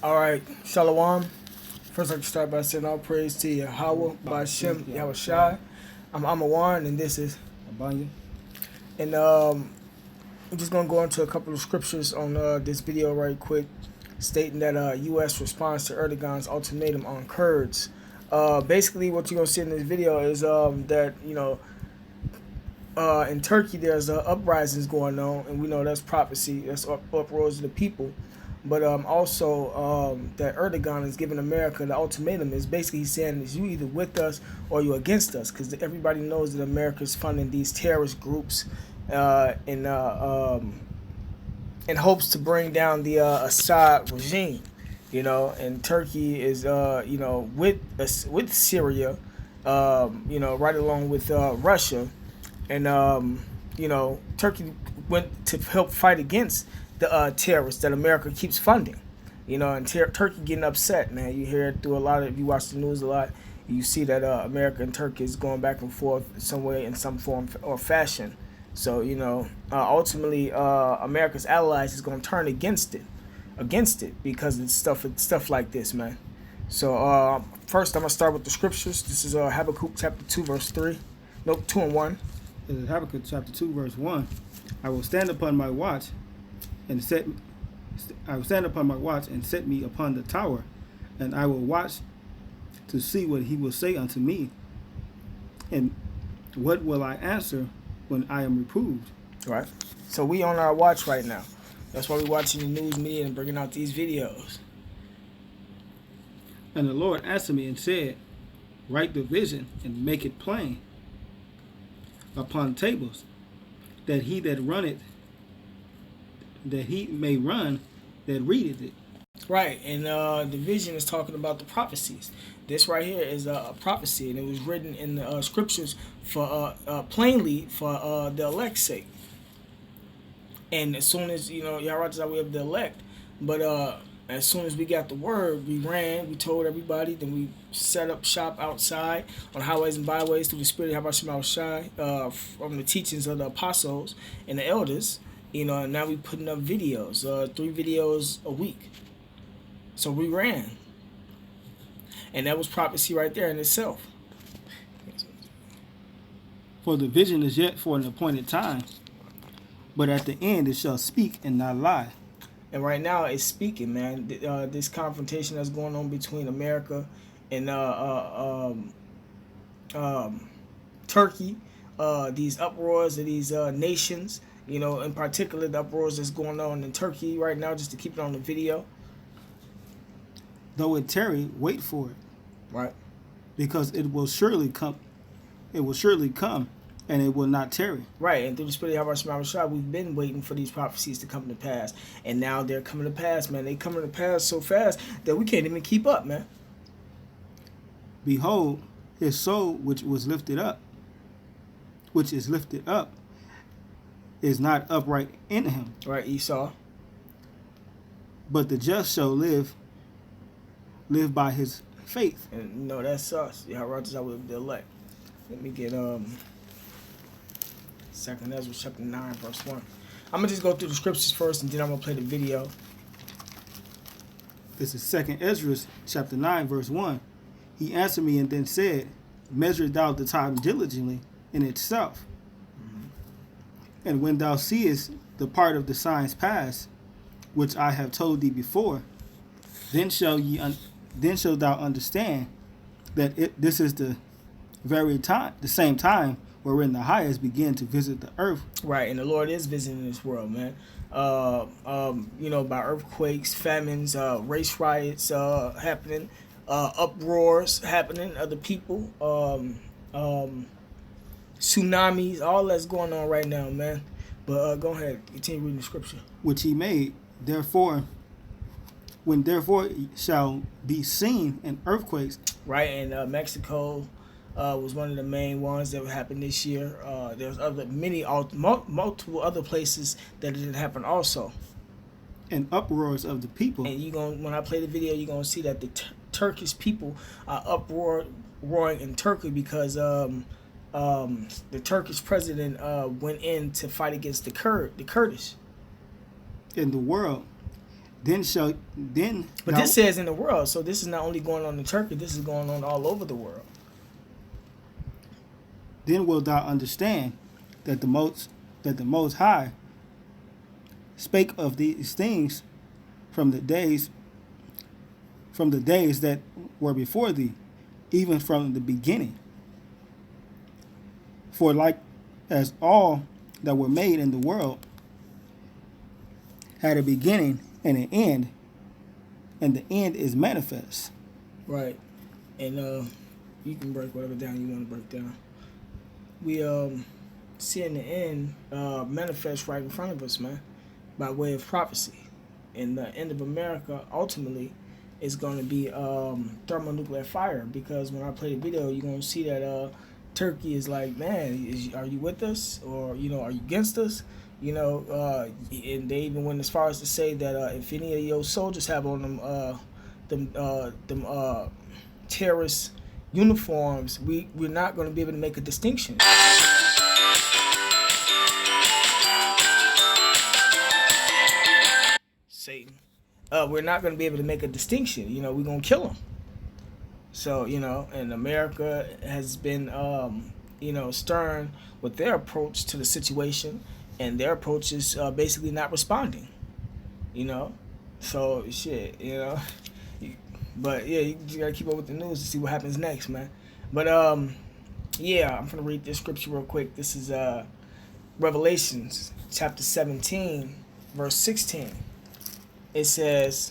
All right, Shalom. First, I'd like to start by saying all praise to Yahweh, Ba'Shem, Yahweh Shai. I'm Amawan, and this is. Abanya. And I'm just going to go into a couple of scriptures on this video right quick, stating that U.S. response to Erdogan's ultimatum on Kurds. Basically, what you're going to see in this video is that, in Turkey, there's uprisings going on, and we know that's prophecy. That's uproars of the people. But also that Erdogan is giving America the ultimatum is basically saying is you either with us or you against us, because everybody knows that America is funding these terrorist groups in hopes to bring down the Assad regime. And Turkey is with Syria, right along with Russia, and Turkey went to help fight against the terrorists that America keeps funding, and Turkey getting upset, man. You hear it through a lot of, you watch the news a lot, you see that America and Turkey is going back and forth some way, in some form or fashion. So, ultimately, America's allies is going to turn against it because it's stuff like this, man. So, first I'm going to start with the scriptures. This is Habakkuk chapter 2, verse 3. Nope, 2 and 1. This is Habakkuk chapter 2, verse 1. I will stand upon my watch and set me upon the tower, and I will watch to see what he will say unto me, and what will I answer when I am reproved. Right. So we on our watch right now. That's why we're watching the news media and bringing out these videos. And the Lord answered me and said, write the vision and make it plain upon tables, that he may run that readeth it. Right, and the vision is talking about the prophecies. This right here is a prophecy, and it was written in the scriptures for plainly for the elect's sake. And as soon as Yahweh we have the elect, but as soon as we got the word, we ran. We told everybody. Then we set up shop outside on highways and byways through the spirit of Yahweh Shai, from the teachings of the apostles and the elders. And now we putting up videos, 3 videos a week. So we ran. And that was prophecy right there in itself. For the vision is yet for an appointed time, but at the end it shall speak and not lie. And right now it's speaking, man. This confrontation that's going on between America and Turkey, these uproars of these nations, in particular the uproars that's going on in Turkey right now, just to keep it on the video. Though it tarry, wait for it. Right. Because it will surely come. It will surely come, and it will not tarry. Right, and through the spirit of Yahweh Shai, we've been waiting for these prophecies to come to pass. And now they're coming to pass, man. They coming to pass so fast that we can't even keep up, man. Behold, his soul which is lifted up, is not upright in him. Right, Esau. But the just shall live by his faith. And that's us. Yahweh with the elect. Let me get 2nd Ezra chapter 9, verse 1. I'm gonna just go through the scriptures first, and then I'm gonna play the video. This is 2nd Ezra chapter 9, verse 1. He answered me and then said, measure thou the time diligently in itself. Mm-hmm. And when thou seest the part of the signs pass, which I have told thee before, then shalt thou understand that this is the same time wherein the highest begin to visit the earth. Right, and the Lord is visiting this world, man. By earthquakes, famines, race riots happening, uproars happening, other people, tsunamis, all that's going on right now, man. But go ahead, continue reading the scripture. Which he made, when shall be seen in earthquakes. Right, and Mexico was one of the main ones that happened this year. There's multiple other places that it didn't happen also. And uproars of the people. And when I play the video, you're gonna see that the Turkish people are roaring in Turkey because the Turkish president went in to fight against the Kurdish. In the world, But this says in the world, so this is not only going on in Turkey. This is going on all over the world. Then wilt thou understand that the Most High spake of these things from the days that were before thee, even from the beginning. For like as all that were made in the world had a beginning and an end, and the end is manifest. Right. And you can break whatever down you want to break down. We seeing the end manifest right in front of us, man, by way of prophecy. And the end of America ultimately is going to be thermonuclear fire, because when I play the video, you're going to see that Turkey is like, man, are you with us, or are you against us? And they even went as far as to say that if any of your soldiers have on them terrorist uniforms, we're not going to be able to make a distinction. Satan. We're not going to be able to make a distinction. We're going to kill them. So, and America has been, stern with their approach to the situation, and their approach is basically not responding. So, shit, But, yeah, you got to keep up with the news to see what happens next, man. But, yeah, I'm going to read this scripture real quick. This is Revelations chapter 17, verse 16. It says,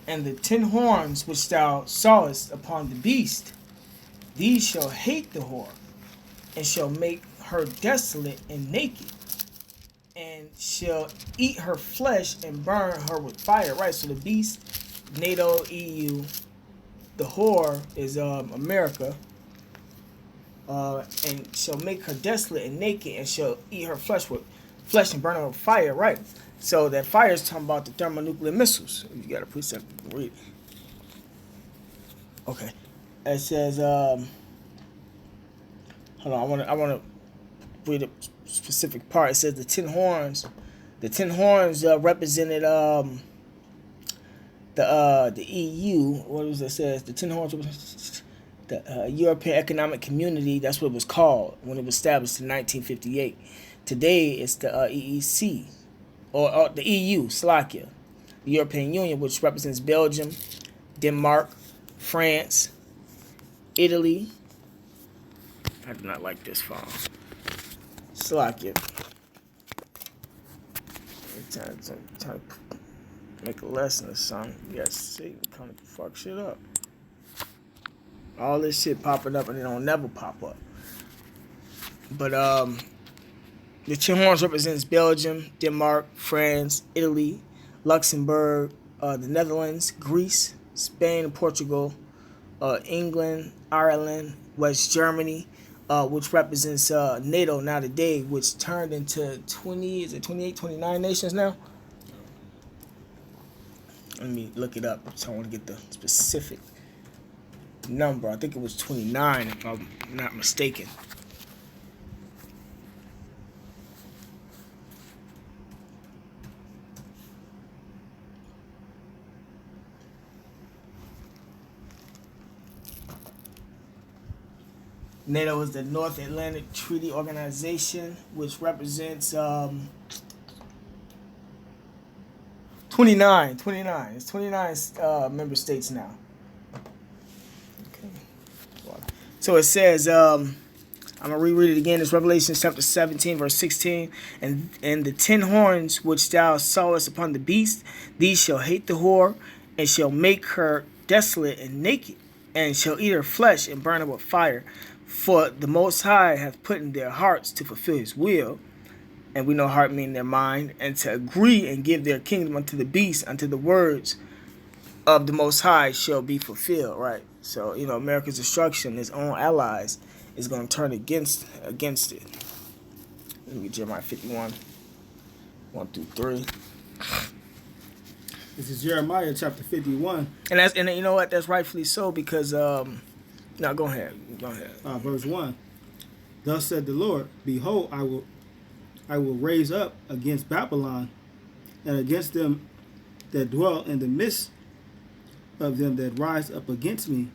"And the 10 horns which thou sawest upon the beast, these shall hate the whore, and shall make her desolate and naked, and shall eat her flesh and burn her with fire." Right, so the beast, NATO, EU, the whore is America, and shall make her desolate and naked, and shall eat her flesh and burn her with fire. Right. So that fire is talking about the thermonuclear missiles. You got a precept, read it. Okay. It says, hold on, I want to read a specific part. It says the 10 horns. The 10 horns represented the EU. What was it says? The 10 horns represented the European Economic Community. That's what it was called when it was established in 1958. Today it's the EEC. Or the EU, Slovakia, the European Union, which represents Belgium, Denmark, France, Italy. I do not like this font. Slovakia. Trying to make a lesson or something. You guys see, kind of fuck shit up. All this shit popping up and it don't never pop up. But the 10 horns represents Belgium, Denmark, France, Italy, Luxembourg, the Netherlands, Greece, Spain, and Portugal, England, Ireland, West Germany, which represents NATO now today, which turned into 28, 29 nations now? Let me look it up, so I want to get the specific number. I think it was 29, if I'm not mistaken. NATO is the North Atlantic Treaty Organization, which represents 29. It's 29 member states now. Okay. So it says, I'm going to reread it again. It's Revelation chapter 17, verse 16. And the 10 horns which thou sawest upon the beast, these shall hate the whore, and shall make her desolate and naked, and shall eat her flesh and burn her with fire. For the Most High hath put in their hearts to fulfill his will, and we know heart mean their mind, and to agree and give their kingdom unto the beast, unto the words of the Most High shall be fulfilled, right? So, America's destruction, his own allies, is going to turn against it. Let me get Jeremiah 51, 1 through 3. This is Jeremiah chapter 51. And you know what? That's rightfully so, because no, go ahead. Verse 1. Thus said the Lord, behold, I will raise up against Babylon and against them that dwell in the midst of them that rise up against me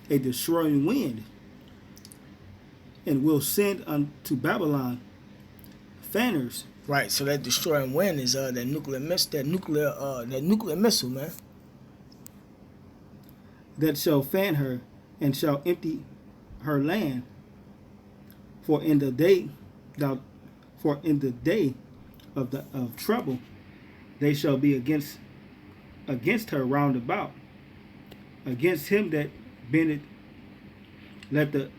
a destroying wind, and will send unto Babylon fanners. Right. So that destroying wind is that nuclear missile, man. That shall fan her, and shall empty her land. For in the day of trouble, they shall be against her round about. Against him that bendeth, let the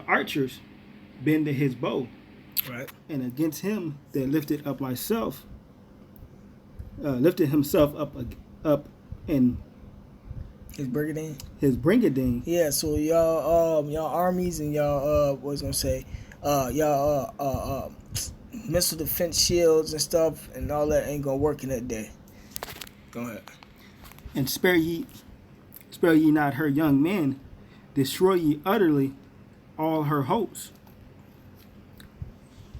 archers bend to his bow. Right. And against him that lifted himself up in His brigandine. his brigandine. Yeah. So y'all armies and y'all what was I gonna say y'all missile defense shields and stuff and all that ain't gonna work in that day. Go ahead. And spare ye not her young men, destroy ye utterly all her hosts.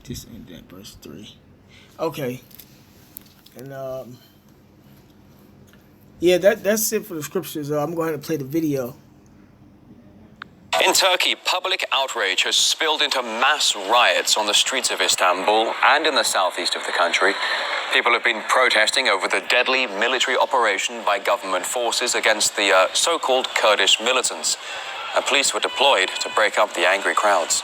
Just end that verse 3. Okay. And yeah, that's it for the scriptures. I'm going to play the video. In Turkey, public outrage has spilled into mass riots on the streets of Istanbul and in the southeast of the country. People have been protesting over the deadly military operation by government forces against the so-called Kurdish militants. Police were deployed to break up the angry crowds.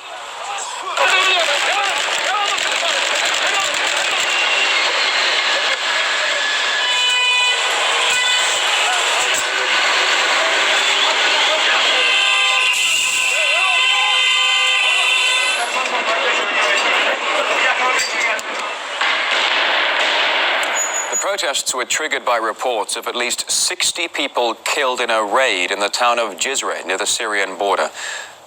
Protests were triggered by reports of at least 60 people killed in a raid in the town of Cizre near the Syrian border.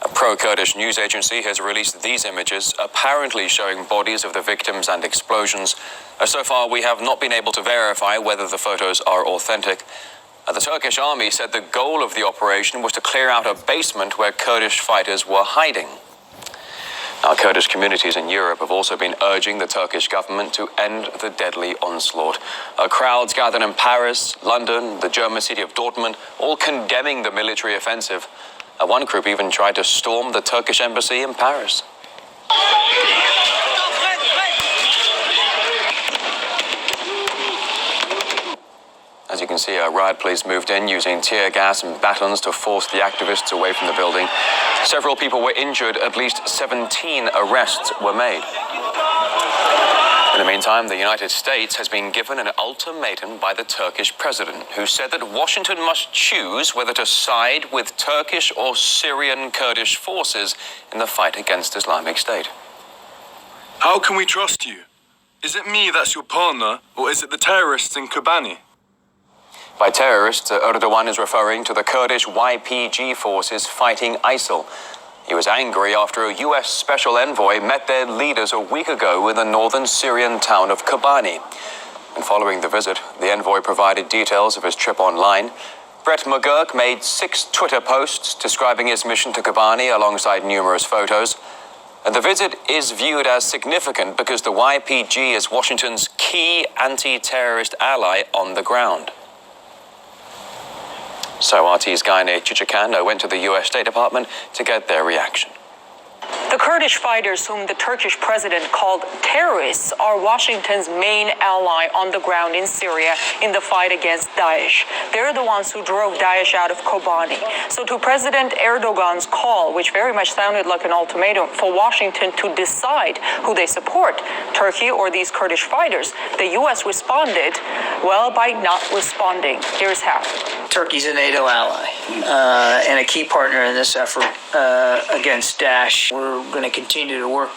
A pro-Kurdish news agency has released these images, apparently showing bodies of the victims and explosions. So far, we have not been able to verify whether the photos are authentic. The Turkish army said the goal of the operation was to clear out a basement where Kurdish fighters were hiding. Now, Kurdish communities in Europe have also been urging the Turkish government to end the deadly onslaught. Crowds gathered in Paris, London, the German city of Dortmund, all condemning the military offensive. One group even tried to storm the Turkish embassy in Paris. As you can see, riot police moved in using tear gas and batons to force the activists away from the building. Several people were injured. At least 17 arrests were made. In the meantime, the United States has been given an ultimatum by the Turkish president, who said that Washington must choose whether to side with Turkish or Syrian Kurdish forces in the fight against Islamic State. How can we trust you? Is it me that's your partner, or is it the terrorists in Kobani? By terrorists, Erdogan is referring to the Kurdish YPG forces fighting ISIL. He was angry after a U.S. special envoy met their leaders a week ago in the northern Syrian town of Kobani. And following the visit, the envoy provided details of his trip online. Brett McGurk made 6 Twitter posts describing his mission to Kobani alongside numerous photos. And the visit is viewed as significant because the YPG is Washington's key anti-terrorist ally on the ground. So RT's Gaine Chichikano went to the U.S. State Department to get their reaction. The Kurdish fighters, whom the Turkish president called terrorists, are Washington's main ally on the ground in Syria in the fight against Daesh. They're the ones who drove Daesh out of Kobani. So to President Erdogan's call, which very much sounded like an ultimatum for Washington to decide who they support, Turkey or these Kurdish fighters, the U.S. responded, well, by not responding. Here's how. Turkey's a NATO ally and a key partner in this effort against Daesh. We're going to continue to work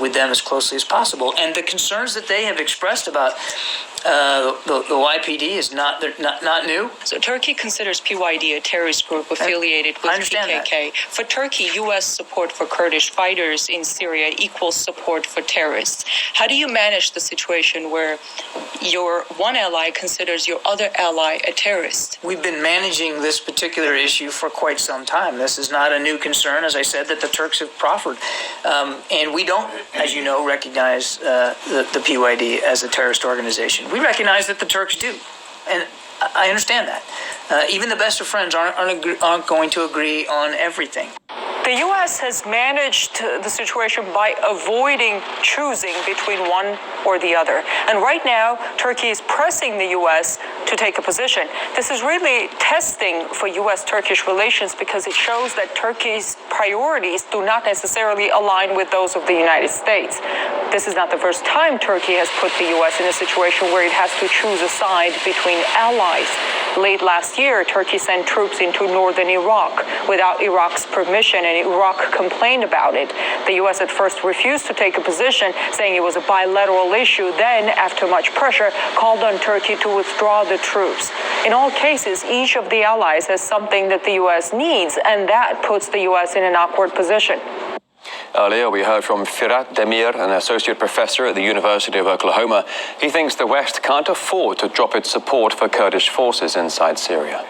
with them as closely as possible. And the concerns that they have expressed about the YPD is not new. So Turkey considers PYD a terrorist group affiliated with PKK. For Turkey, U.S. support for Kurdish fighters in Syria equals support for terrorists. How do you manage the situation where your one ally considers your other ally a terrorist? We've been managing this particular issue for quite some time. This is not a new concern, as I said, that the Turks have proffered. And we don't don't, as you know, recognize the PYD as a terrorist organization. We recognize that the Turks do, and I understand that. Even the best of friends aren't going to agree on everything. The U.S. has managed the situation by avoiding choosing between one or the other. And right now, Turkey is pressing the U.S. to take a position. This is really testing for U.S.-Turkish relations because it shows that Turkey's priorities do not necessarily align with those of the United States. This is not the first time Turkey has put the U.S. in a situation where it has to choose a side between allies. Late last year, Turkey sent troops into northern Iraq without Iraq's permission, and Iraq complained about it. The U.S. at first refused to take a position, saying it was a bilateral issue, then, after much pressure, called on Turkey to withdraw the troops. In all cases, each of the allies has something that the U.S. needs, and that puts the U.S. in an awkward position. Earlier, we heard from Firat Demir, an associate professor at the University of Oklahoma. He thinks the West can't afford to drop its support for Kurdish forces inside Syria.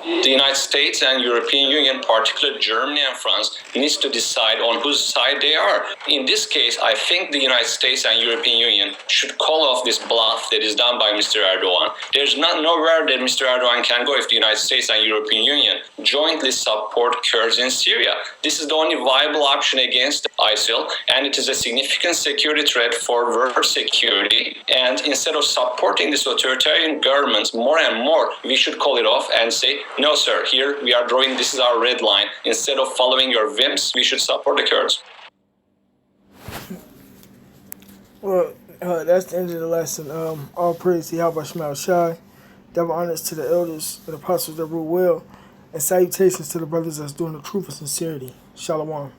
The United States and European Union, particularly Germany and France, needs to decide on whose side they are. In this case, I think the United States and European Union should call off this bluff that is done by Mr. Erdogan. There's nowhere that Mr. Erdogan can go if the United States and European Union jointly support Kurds in Syria. This is the only viable option against ISIL, and it is a significant security threat for world security. And instead of supporting this authoritarian government more and more, we should call it off and say, no, sir, here we are drawing, this is our red line. Instead of following your whims, we should support the Kurds. Well, that's the end of the lesson. All praise to Yahweh Shema Shai. Double honors to the elders and apostles that rule well. And salutations to the brothers that's doing the truth with sincerity. Shalom.